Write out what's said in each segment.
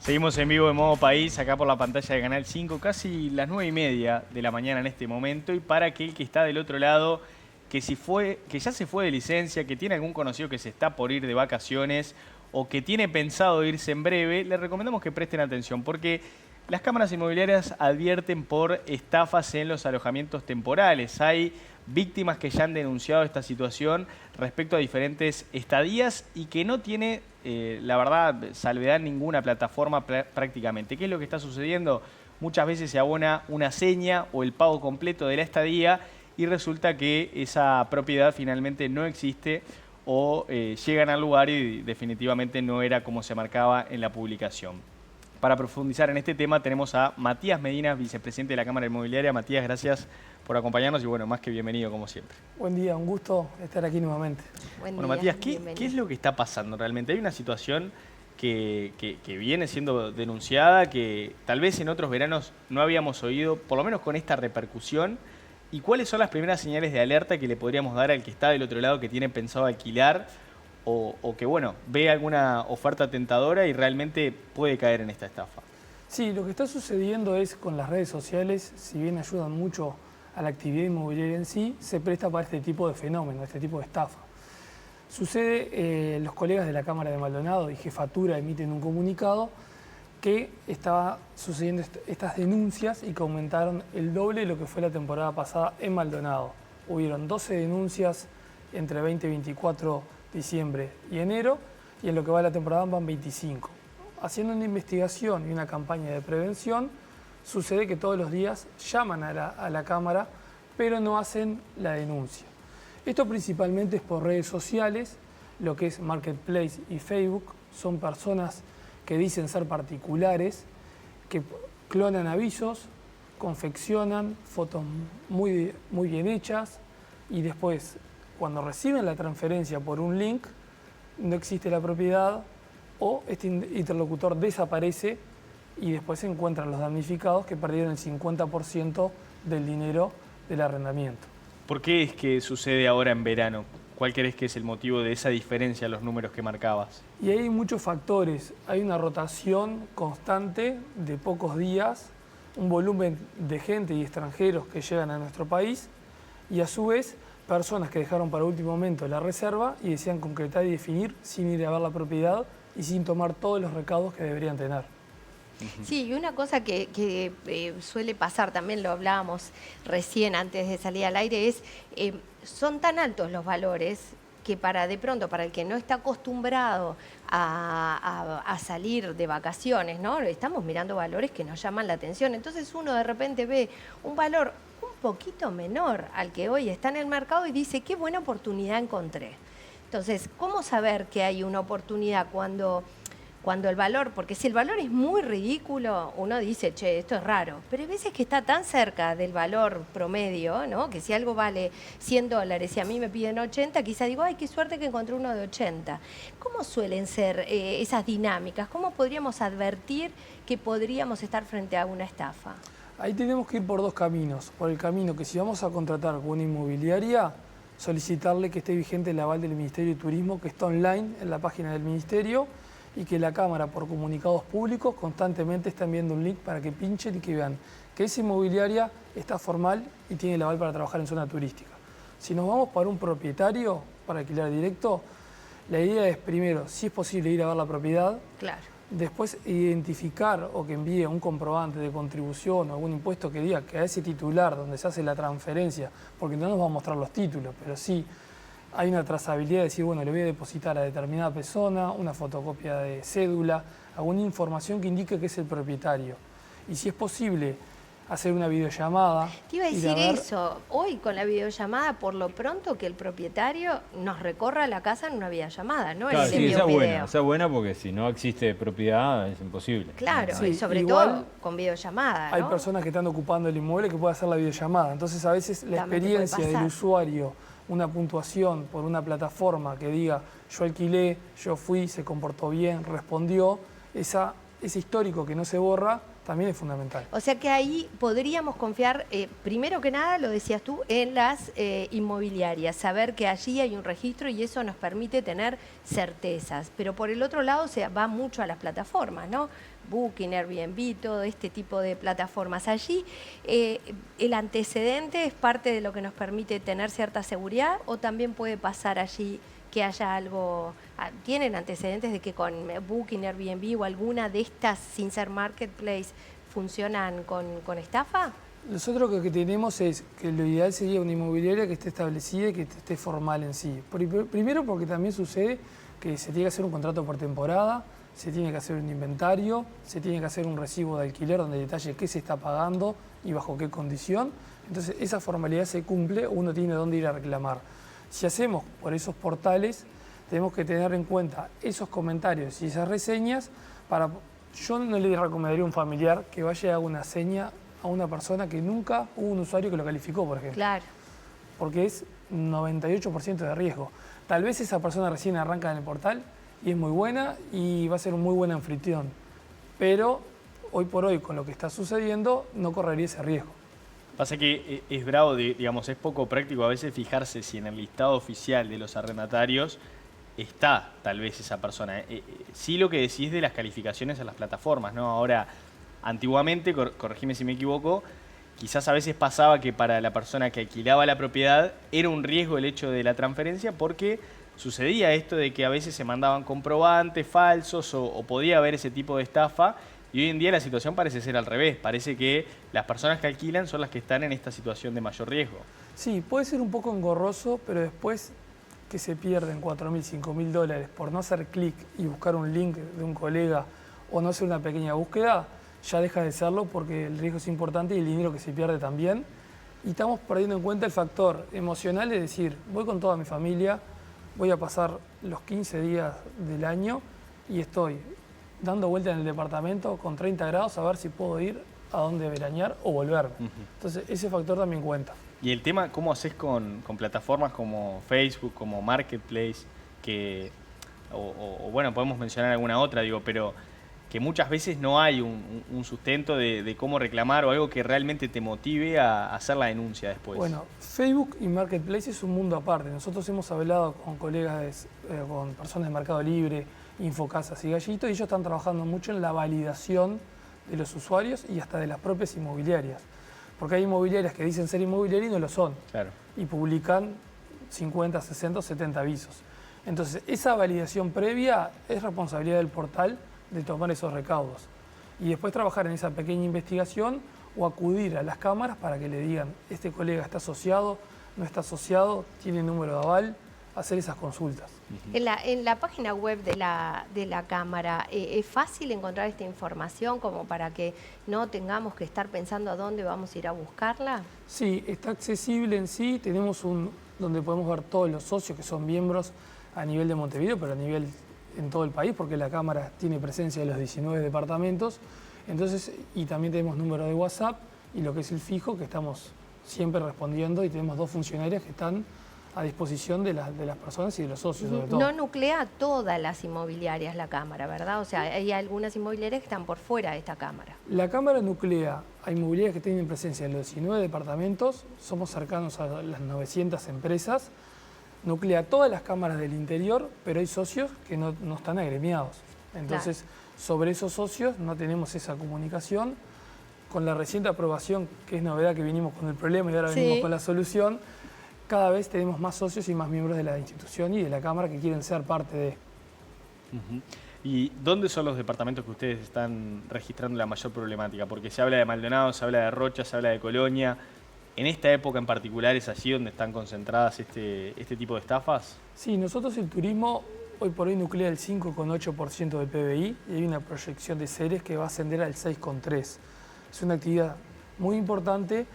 Seguimos en vivo en modo país, acá por la pantalla de Canal 5, casi las 9:30 de la mañana en este momento. Y para aquel que está del otro lado, que ya se fue de licencia, que tiene algún conocido que se está por ir de vacaciones o que tiene pensado irse en breve, le recomendamos que presten atención porque las cámaras inmobiliarias advierten por estafas en los alojamientos temporales. Hay víctimas que ya han denunciado esta situación respecto a diferentes estadías y que no tiene, la verdad, salvedad ninguna plataforma prácticamente. ¿Qué es lo que está sucediendo? Muchas veces se abona una seña o el pago completo de la estadía y resulta que esa propiedad finalmente no existe o llegan al lugar y definitivamente no era como se marcaba en la publicación. Para profundizar en este tema tenemos a Matías Medina, vicepresidente de la Cámara Inmobiliaria. Matías, gracias por acompañarnos y bueno, más que bienvenido como siempre. Buen día, un gusto estar aquí nuevamente. Bueno, Matías, ¿qué es lo que está pasando realmente? Hay una situación que viene siendo denunciada, que tal vez en otros veranos no habíamos oído, por lo menos con esta repercusión. ¿Y cuáles son las primeras señales de alerta que le podríamos dar al que está del otro lado, que tiene pensado alquilar o que, bueno, ve alguna oferta tentadora y realmente puede caer en esta estafa? Sí, lo que está sucediendo es con las redes sociales, si bien ayudan mucho a la actividad inmobiliaria en sí, se presta para este tipo de fenómeno, este tipo de estafa. Sucede, los colegas de la Cámara de Maldonado y Jefatura emiten un comunicado que estaba sucediendo estas denuncias y que aumentaron el doble de lo que fue la temporada pasada en Maldonado. Hubieron 12 denuncias entre 20 y 24 diciembre y enero, y en lo que va de la temporada van 25. Haciendo una investigación y una campaña de prevención, sucede que todos los días llaman a la Cámara, pero no hacen la denuncia. Esto principalmente es por redes sociales, lo que es Marketplace y Facebook. Son personas que dicen ser particulares, que clonan avisos, confeccionan fotos muy bien hechas y después, cuando reciben la transferencia por un link, no existe la propiedad o este interlocutor desaparece y después se encuentran los damnificados que perdieron el 50% del dinero del arrendamiento. ¿Por qué es que sucede ahora en verano? ¿Cuál crees que es el motivo de esa diferencia en los números que marcabas? Y hay muchos factores. Hay una rotación constante de pocos días, un volumen de gente y extranjeros que llegan a nuestro país y a su vez personas que dejaron para último momento la reserva y desean concretar y definir sin ir a ver la propiedad y sin tomar todos los recaudos que deberían tener. Sí, y una cosa que suele pasar, también lo hablábamos recién antes de salir al aire, es son tan altos los valores que de pronto para el que no está acostumbrado a salir de vacaciones, ¿no? Estamos mirando valores que nos llaman la atención. Entonces uno de repente ve un valor un poquito menor al que hoy está en el mercado y dice, qué buena oportunidad encontré. Entonces, ¿cómo saber que hay una oportunidad cuando el valor, porque si el valor es muy ridículo, uno dice, che, esto es raro, pero hay veces que está tan cerca del valor promedio, ¿no? Que si algo vale $100 y a mí me piden 80, quizá digo, ay, qué suerte que encontré uno de 80. ¿Cómo suelen ser esas dinámicas? ¿Cómo podríamos advertir que podríamos estar frente a una estafa? Ahí tenemos que ir por dos caminos. Por el camino que si vamos a contratar con una inmobiliaria, solicitarle que esté vigente el aval del Ministerio de Turismo, que está online en la página del Ministerio, y que la Cámara, por comunicados públicos, constantemente está enviando un link para que pinchen y que vean que esa inmobiliaria está formal y tiene el aval para trabajar en zona turística. Si nos vamos para un propietario, para alquilar directo, la idea es primero, si es posible, ir a ver la propiedad. Claro. Después identificar o que envíe un comprobante de contribución o algún impuesto que diga que a ese titular donde se hace la transferencia, porque no nos va a mostrar los títulos, pero sí hay una trazabilidad de decir, bueno, le voy a depositar a determinada persona, una fotocopia de cédula, alguna información que indique que es el propietario. Y si es posible, hacer una videollamada. Te iba a decir eso, hoy con la videollamada, por lo pronto que el propietario nos recorra la casa en una videollamada, ¿no? Claro, sí, esa es buena porque si no existe propiedad es imposible. Claro, sí, y sobre todo con videollamada, ¿no? Hay personas que están ocupando el inmueble que pueden hacer la videollamada, entonces a veces la experiencia del usuario, una puntuación por una plataforma que diga yo alquilé, yo fui, se comportó bien, respondió, ese histórico que no se borra también es fundamental. O sea que ahí podríamos confiar, primero que nada, lo decías tú, en las inmobiliarias, saber que allí hay un registro y eso nos permite tener certezas. Pero por el otro lado se va mucho a las plataformas, ¿no? Booking, Airbnb, todo este tipo de plataformas. Allí el antecedente es parte de lo que nos permite tener cierta seguridad, o también puede pasar allí que haya algo. ¿Tienen antecedentes de que con Booking, Airbnb o alguna de estas, sin ser marketplace, funcionan con estafa? Nosotros lo que tenemos es que lo ideal sería una inmobiliaria que esté establecida y que esté formal en sí. Primero porque también sucede que se tiene que hacer un contrato por temporada, se tiene que hacer un inventario, se tiene que hacer un recibo de alquiler donde detalle qué se está pagando y bajo qué condición. Entonces esa formalidad se cumple, uno tiene dónde ir a reclamar. Si hacemos por esos portales, tenemos que tener en cuenta esos comentarios y esas reseñas para... Yo no le recomendaría a un familiar que vaya a haga una seña a una persona que nunca hubo un usuario que lo calificó, por ejemplo. Claro. Porque es 98% de riesgo. Tal vez esa persona recién arranca en el portal y es muy buena y va a ser un muy buen anfitrión. Pero hoy por hoy, con lo que está sucediendo, no correría ese riesgo. Pasa que es bravo, digamos, es poco práctico a veces fijarse si en el listado oficial de los arrendatarios está tal vez esa persona. Sí, lo que decís de las calificaciones en las plataformas, ¿no? Ahora, antiguamente, corregime si me equivoco, quizás a veces pasaba que para la persona que alquilaba la propiedad era un riesgo el hecho de la transferencia, porque sucedía esto de que a veces se mandaban comprobantes falsos o podía haber ese tipo de estafa. Y hoy en día la situación parece ser al revés. Parece que las personas que alquilan son las que están en esta situación de mayor riesgo. Sí, puede ser un poco engorroso, pero después que se pierden 4.000, 5.000 dólares por no hacer clic y buscar un link de un colega o no hacer una pequeña búsqueda, ya deja de serlo porque el riesgo es importante y el dinero que se pierde también. Y estamos perdiendo en cuenta el factor emocional de decir, voy con toda mi familia, voy a pasar los 15 días del año y estoy dando vuelta en el departamento con 30 grados a ver si puedo ir a dónde veranear o volverme. Entonces ese factor también cuenta. Y el tema, ¿cómo haces con plataformas como Facebook, como Marketplace, que, o bueno, podemos mencionar alguna otra, digo, pero que muchas veces no hay un sustento de cómo reclamar o algo que realmente te motive a hacer la denuncia después? Bueno, Facebook y Marketplace es un mundo aparte. Nosotros hemos hablado con colegas, con personas de Mercado Libre, Infocasas y Gallito, y ellos están trabajando mucho en la validación de los usuarios y hasta de las propias inmobiliarias. Porque hay inmobiliarias que dicen ser inmobiliarias y no lo son. Claro. Y publican 50, 60, 70 avisos. Entonces, esa validación previa es responsabilidad del portal de tomar esos recaudos. Y después trabajar en esa pequeña investigación o acudir a las cámaras para que le digan, este colega está asociado, no está asociado, tiene número de aval, hacer esas consultas. En la página web de la Cámara, ¿es fácil encontrar esta información como para que no tengamos que estar pensando a dónde vamos a ir a buscarla? Sí, está accesible en sí. Tenemos donde podemos ver todos los socios que son miembros a nivel de Montevideo, pero a nivel en todo el país, porque la Cámara tiene presencia en los 19 departamentos. Entonces, y también tenemos número de WhatsApp y lo que es el fijo, que estamos siempre respondiendo, y tenemos 2 funcionarias que están a disposición de las personas y de los socios, sobre todo. No nuclea todas las inmobiliarias la Cámara, ¿verdad? O sea, hay algunas inmobiliarias que están por fuera de esta Cámara. La Cámara nuclea a inmobiliarias que tienen presencia en los 19 departamentos, somos cercanos a las 900 empresas, nuclea todas las cámaras del interior, pero hay socios que no están agremiados. Entonces, sobre esos socios no tenemos esa comunicación. Con la reciente aprobación, que es novedad que vinimos con el problema y ahora venimos con la solución, cada vez tenemos más socios y más miembros de la institución y de la Cámara que quieren ser parte de. ¿Y dónde son los departamentos que ustedes están registrando la mayor problemática? Porque se habla de Maldonado, se habla de Rocha, se habla de Colonia. ¿En esta época en particular es allí donde están concentradas este tipo de estafas? Sí, nosotros el turismo hoy por hoy nuclea el 5,8% del PBI y hay una proyección de Ceres que va a ascender al 6,3%. Es una actividad muy importante.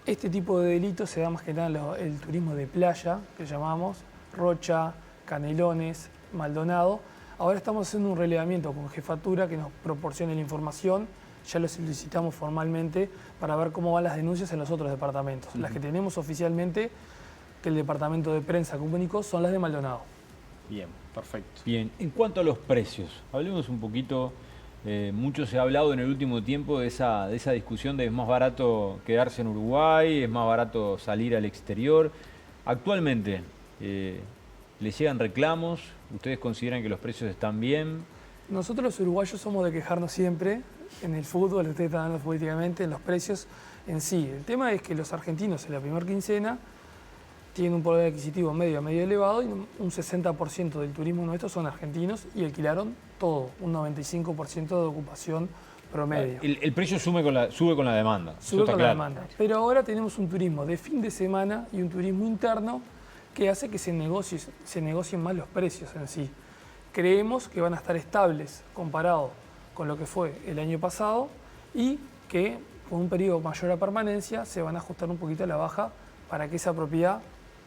Este tipo de delitos se da más que nada el turismo de playa, que llamamos, Rocha, Canelones, Maldonado. Ahora estamos haciendo un relevamiento con Jefatura que nos proporcione la información. Ya lo solicitamos formalmente para ver cómo van las denuncias en los otros departamentos. Las que tenemos oficialmente, que el departamento de prensa comunicó, son las de Maldonado. Bien, perfecto. Bien, en cuanto a los precios, hablemos un poquito Mucho se ha hablado en el último tiempo de esa discusión de es más barato quedarse en Uruguay, es más barato salir al exterior. Actualmente, ¿le llegan reclamos? ¿Ustedes consideran que los precios están bien? Nosotros los uruguayos somos de quejarnos siempre en el fútbol, ustedes están hablando políticamente, en los precios en sí. El tema es que los argentinos en la primera quincena tienen un poder adquisitivo medio a medio elevado y un 60% del turismo nuestro son argentinos y alquilaron todo, un 95% de ocupación promedio. El precio sube con la demanda. Sube con la demanda. Pero ahora tenemos un turismo de fin de semana y un turismo interno que hace que se negocien más los precios en sí. Creemos que van a estar estables comparado con lo que fue el año pasado y que con un periodo mayor a permanencia se van a ajustar un poquito a la baja para que esa propiedad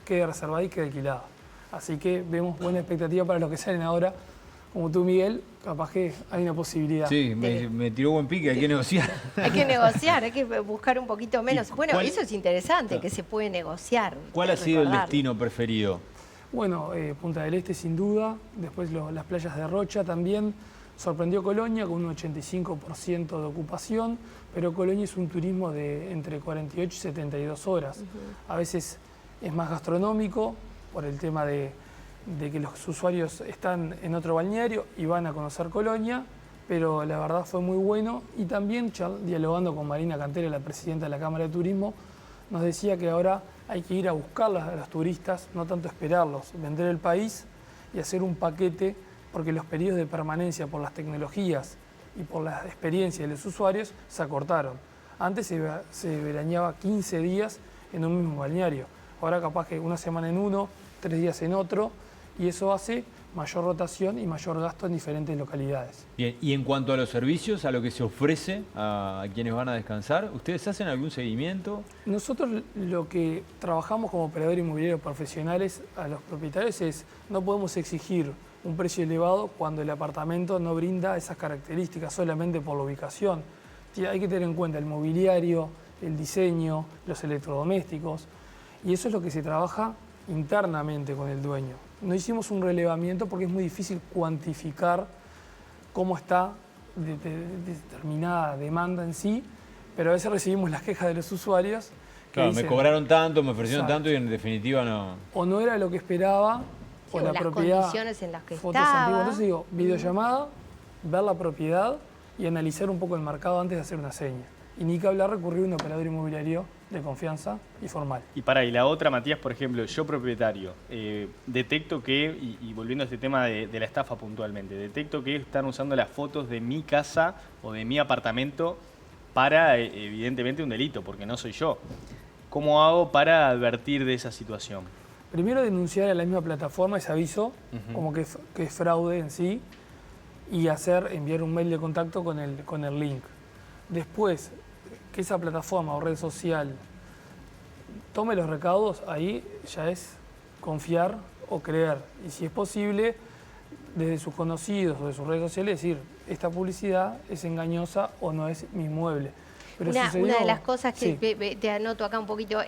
quede reservada y quede alquilada. Así que vemos buena expectativa para los que salen ahora, como tú, Miguel, capaz que hay una posibilidad. Sí, me tiró buen pique, hay que negociar. Hay que negociar, hay que buscar un poquito menos. Bueno, eso es interesante, que se puede negociar. ¿Cuál ha sido el destino preferido? Bueno, Punta del Este sin duda, después las playas de Rocha también. Sorprendió Colonia con un 85% de ocupación, pero Colonia es un turismo de entre 48 y 72 horas. A veces es más gastronómico por el tema de que los usuarios están en otro balneario y van a conocer Colonia, pero la verdad fue muy bueno. Y también dialogando con Marina Cantera, la presidenta de la Cámara de Turismo, nos decía que ahora hay que ir a buscar a los turistas, no tanto esperarlos, vender el país y hacer un paquete, porque los periodos de permanencia por las tecnologías y por la experiencia de los usuarios se acortaron. Antes se veraneaba 15 días en un mismo balneario, ahora capaz que una semana en uno, 3 días en otro, y eso hace mayor rotación y mayor gasto en diferentes localidades. Bien, y en cuanto a los servicios, a lo que se ofrece a quienes van a descansar, ¿ustedes hacen algún seguimiento? Nosotros lo que trabajamos como operadores inmobiliarios profesionales a los propietarios es, no podemos exigir un precio elevado cuando el apartamento no brinda esas características solamente por la ubicación. Hay que tener en cuenta el mobiliario, el diseño, los electrodomésticos, y eso es lo que se trabaja internamente con el dueño. No hicimos un relevamiento porque es muy difícil cuantificar cómo está determinada demanda en sí, pero a veces recibimos las quejas de los usuarios. Claro, dicen, me cobraron tanto, me ofrecieron exacto, tanto y en definitiva no. O no era lo que esperaba, sí, o la las propiedad, condiciones en las que fotos estaba. antiguas. Entonces digo, videollamada, ver la propiedad y analizar un poco el mercado antes de hacer una seña. Y ni que hablar, recurrir a un operador inmobiliario de confianza y formal. Y la otra, Matías, por ejemplo, yo propietario, detecto que, y volviendo a este tema de la estafa puntualmente, detecto que están usando las fotos de mi casa o de mi apartamento para, evidentemente, un delito, porque no soy yo. ¿Cómo hago para advertir de esa situación? Primero denunciar a la misma plataforma ese aviso, como que es fraude en sí, y enviar un mail de contacto con el link. Después, que esa plataforma o red social tome los recaudos, ahí ya es confiar o creer. Y si es posible, desde sus conocidos o de sus redes sociales, decir, esta publicidad es engañosa o no es mi inmueble. Pero Una de las cosas que sí, te anoto acá un poquito,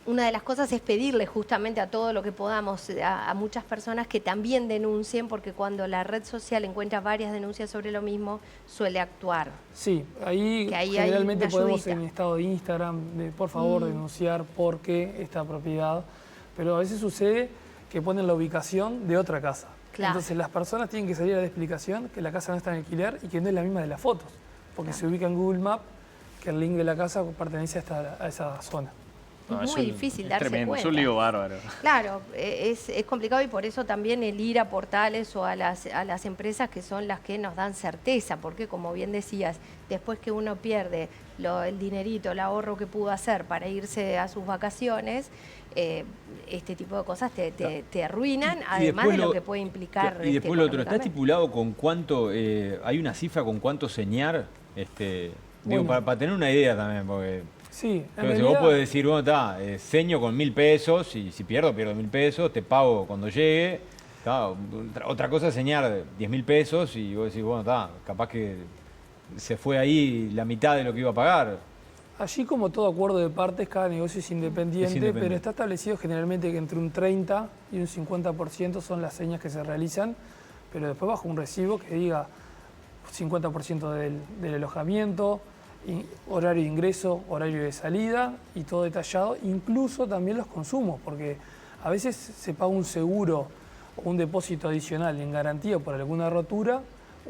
una de las cosas es pedirle justamente a todo lo que podamos, a muchas personas que también denuncien, porque cuando la red social encuentra varias denuncias sobre lo mismo, suele actuar. Sí, ahí generalmente podemos en estado de Instagram, por favor denunciar por qué esta propiedad, pero a veces sucede que ponen la ubicación de otra casa. Claro. Entonces las personas tienen que salir a la explicación que la casa no está en alquiler y que no es la misma de las fotos, porque se ubica en Google Maps que el link de la casa pertenece a esa zona. No, es muy difícil darse tremendo, cuenta. Es un lío bárbaro. Claro, es complicado y por eso también el ir a portales o a las empresas que son las que nos dan certeza, porque como bien decías, después que uno pierde el dinerito, el ahorro que pudo hacer para irse a sus vacaciones, este tipo de cosas te arruinan, además de lo que puede implicar. Y después lo otro, ¿está estipulado con cuánto, hay una cifra con cuánto señar? Digo, para tener una idea también, porque... Sí, si vos podés decir, bueno, seño con 1.000 pesos y si pierdo 1.000 pesos, te pago cuando llegue. Otra cosa es señar 10.000 pesos y vos decís, bueno, capaz que se fue ahí la mitad de lo que iba a pagar. Allí, como todo acuerdo de partes, cada negocio es independiente, pero está establecido generalmente que entre un 30 y un 50% son las señas que se realizan, pero después bajo un recibo que diga 50% del alojamiento, horario de ingreso, horario de salida y todo detallado, incluso también los consumos, porque a veces se paga un seguro o un depósito adicional en garantía por alguna rotura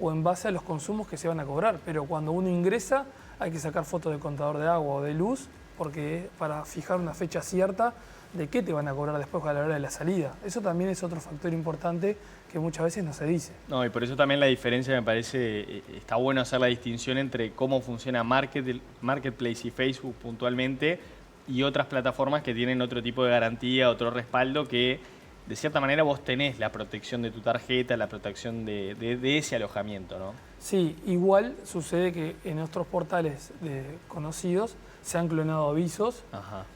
o en base a los consumos que se van a cobrar, pero cuando uno ingresa hay que sacar fotos del contador de agua o de luz, porque para fijar una fecha cierta de qué te van a cobrar después a la hora de la salida. Eso también es otro factor importante que muchas veces no se dice. No, y por eso también la diferencia me parece, está bueno hacer la distinción entre cómo funciona Marketplace y Facebook puntualmente y otras plataformas que tienen otro tipo de garantía, otro respaldo que de cierta manera vos tenés la protección de tu tarjeta, la protección de ese alojamiento, ¿no? Sí, igual sucede que en otros portales conocidos se han clonado avisos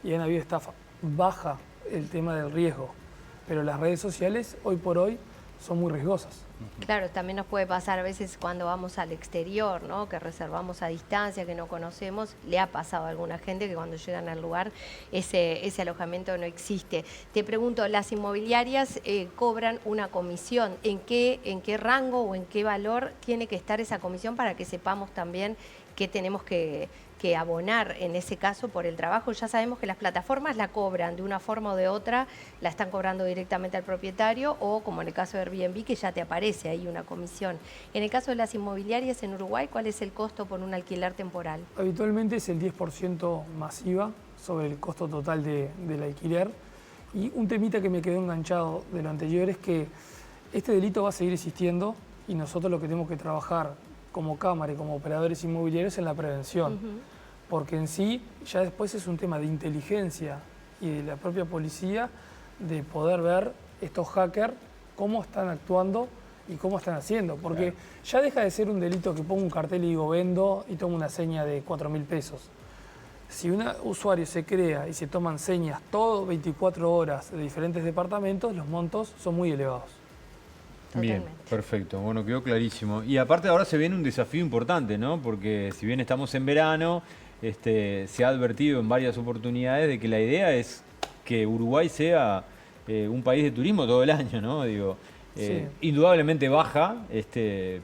y han habido estafa. Baja el tema del riesgo, pero las redes sociales hoy por hoy son muy riesgosas. Claro, también nos puede pasar a veces cuando vamos al exterior, ¿no? Que reservamos a distancia, que no conocemos. Le ha pasado a alguna gente que cuando llegan al lugar ese alojamiento no existe. Te pregunto, ¿las inmobiliarias cobran una comisión? ¿En qué rango o en qué valor tiene que estar esa comisión para que sepamos también qué tenemos que abonar en ese caso por el trabajo? Ya sabemos que las plataformas la cobran de una forma o de otra, la están cobrando directamente al propietario o como en el caso de Airbnb que ya te aparece ahí una comisión. En el caso de las inmobiliarias en Uruguay, ¿cuál es el costo por un alquiler temporal? Habitualmente es el 10% masiva sobre el costo total del alquiler. Y un temita que me quedó enganchado de lo anterior es que este delito va a seguir existiendo y nosotros lo que tenemos que trabajar como cámara y como operadores inmobiliarios en la prevención, porque en sí ya después es un tema de inteligencia y de la propia policía de poder ver estos hackers cómo están actuando y cómo están haciendo, porque ya deja de ser un delito que pongo un cartel y digo vendo y tomo una seña de 4.000 pesos. Si un usuario se crea y se toman señas todo 24 horas de diferentes departamentos, los montos son muy elevados. Bien, perfecto. Bueno, quedó clarísimo. Y aparte ahora se viene un desafío importante, ¿no? Porque si bien estamos en verano, se ha advertido en varias oportunidades de que la idea es que Uruguay sea un país de turismo todo el año, ¿no? Digo, Sí. indudablemente baja,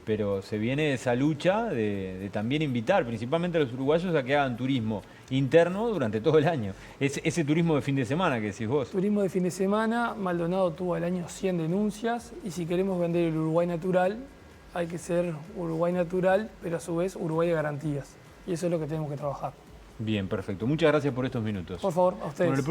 pero se viene esa lucha de también invitar principalmente a los uruguayos a que hagan turismo interno durante todo el año. Ese turismo de fin de semana que decís vos. Turismo de fin de semana, Maldonado tuvo al año 100 denuncias y si queremos vender el Uruguay natural, hay que ser Uruguay natural, pero a su vez Uruguay de garantías. Y eso es lo que tenemos que trabajar. Bien, perfecto. Muchas gracias por estos minutos. Por favor, a ustedes. Bueno,